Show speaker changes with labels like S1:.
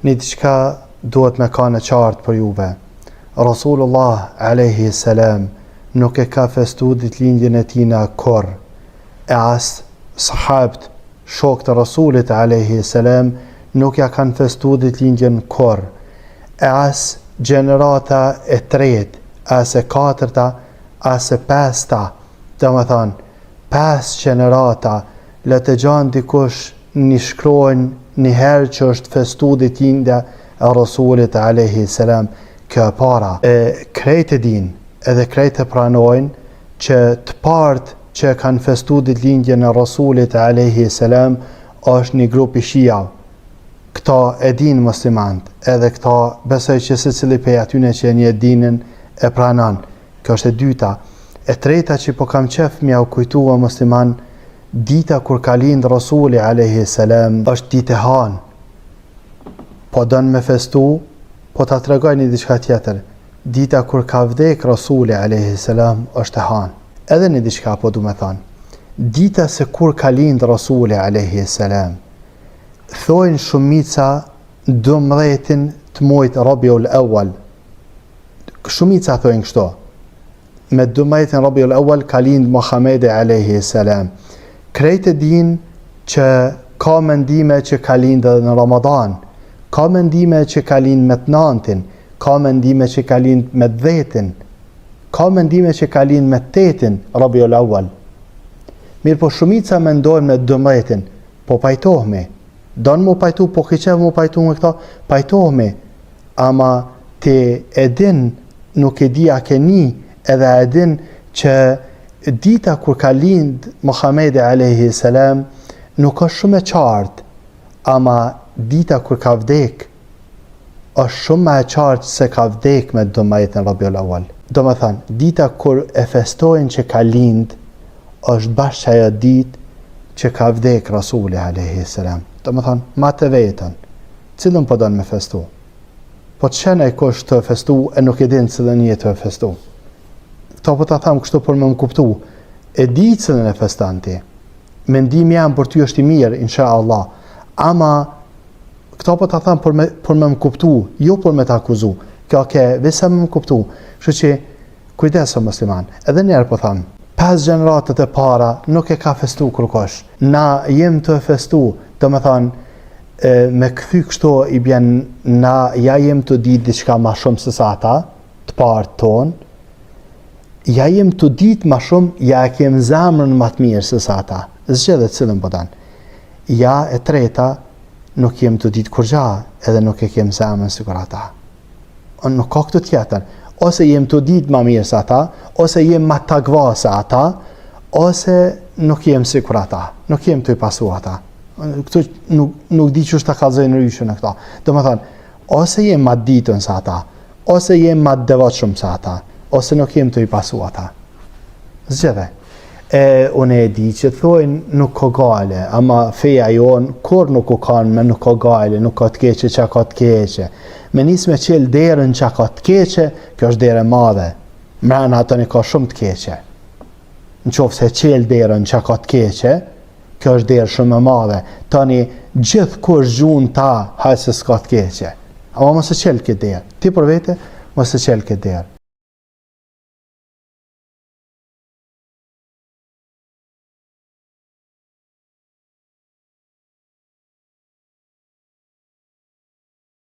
S1: Një diçka duhet me ka në qartë për juve. Rasulullah alayhi salam nuk e ka festu ditëlindjen e tina kur, e as sahabët, shokët e Rasulit alayhi salam nuk ja kanë festu ditëlindjen kur, e as gjenerata e tretë, as e katërta, as e pesta, dhe më thanë, 5 gjenerata, le të gjanë dikush një shkrojnë një herë që është festu ditëlindja e Rasulit alayhi salam, kjo e para. Krejt e din, edhe krejt e pranojnë që të partë që kanë festu ditëlindjen e Rasulit alayhi salam është një grup i shiav. Këta e din muslimant, edhe këta besoj që secili prej atyne që një dinin e pranon. Kjo është e dyta. E treta që po kam qef mja u kujtua musliman, dita kur ka lind Rasuli alayhi salam është ditë e hanë. Po don me festu, po ta tregoj një diçka tjetër. Dita kur ka vdek Rasuli alayhi salam është e hanë. Edhe një diçka po du me thonë. Dita se kur ka lind Rasuli alayhi salam, thojnë shumica 12 të muajit Rabiul Awwal. Shumica thojnë kështu. Me 12 Rabiul Awwal ka lind Muhamedi alayhi salam. Krejt e din që ka mendime që ka lind edhe në Ramadan, ka mendime që ka lind me 9-tin, ka mendime që ka lind me 10-tin, ka mendime që ka lind me 8-tin Rabiul Awwal. Mirë po shumica mendojnë me 12-tin, po pajtohemi. Donë mu pajtu, po kiqev mu pajtu me këta, pajtohemi. Ama ti e din, nuk e di a keni, edhe e din që dita kur ka lind Muhamedi alayhi salam nuk është shumë e qartë, ama dita kur ka vdek është shumë e qartë se ka vdek me 12 Rabiul Awwal. Do më thënë, dita kur e festojnë që ka lind është bashkë ajo ditë që ka vdek Rasuli alayhi salam. Do më thënë, ma të vetën, cilën po donë me festu? Po të shenë e kush të festu e nuk e din cilën një të festu. Këto po të thamë kështu për me më kuptu. E di cilën e festanti. Mendimi jam për ty është i mirë, insha Allah. Ama këto po të thamë për me më kuptu, jo për me të akuzu. Kjo ke, visa me më kuptu. Shë që kujdeso musliman. Edhe njerë po thamë, 5 gjeneratët e para nuk e ka festu kërkosh. Na jem të festu, do me thanë, me këthy kështu i bjen na ja jem të ditë diçka ma shumë se sa ata, të partë tonë, ja jem të ditë ma shumë, ja e kem zemrën ma të mirë se sa ata. Zgjedhe cilën po danë. Ja e treta, nuk jem të ditë kur gja, edhe nuk e kem zemrën si kur ata. Nuk ka këtë tjetër. Ose jem të ditë ma mirë se ata, ose jem ma tagva se ata, ose nuk jem si kur ata. Nuk jem të i pasu ata. Këtu nuk di që është të kalzojnë ryshën e këta. Do më thënë, ose jem ma ditën se ata, ose jem ma devotshëm se ata, ose nuk jem të i pasu ata. Zgjedhe. Unë e di që thojnë nuk ka gale, ama feja jonë, kur nuk u kanë me nuk ka gale, nuk ka të keqe që ka të keqe. Me nisë me qelë derën që ka të keqe, kjo është dere madhe. Mrena atën i ka shumë të keqe. Në qofë se qelë derën që ka të keqe, kjo është derë shumë e madhe. Tani, gjithë kush gjunë ta, hajë se s'ka të keqe. Ama mos e qelë këtë derë. Ti për vete, mos e qelë këtë derë.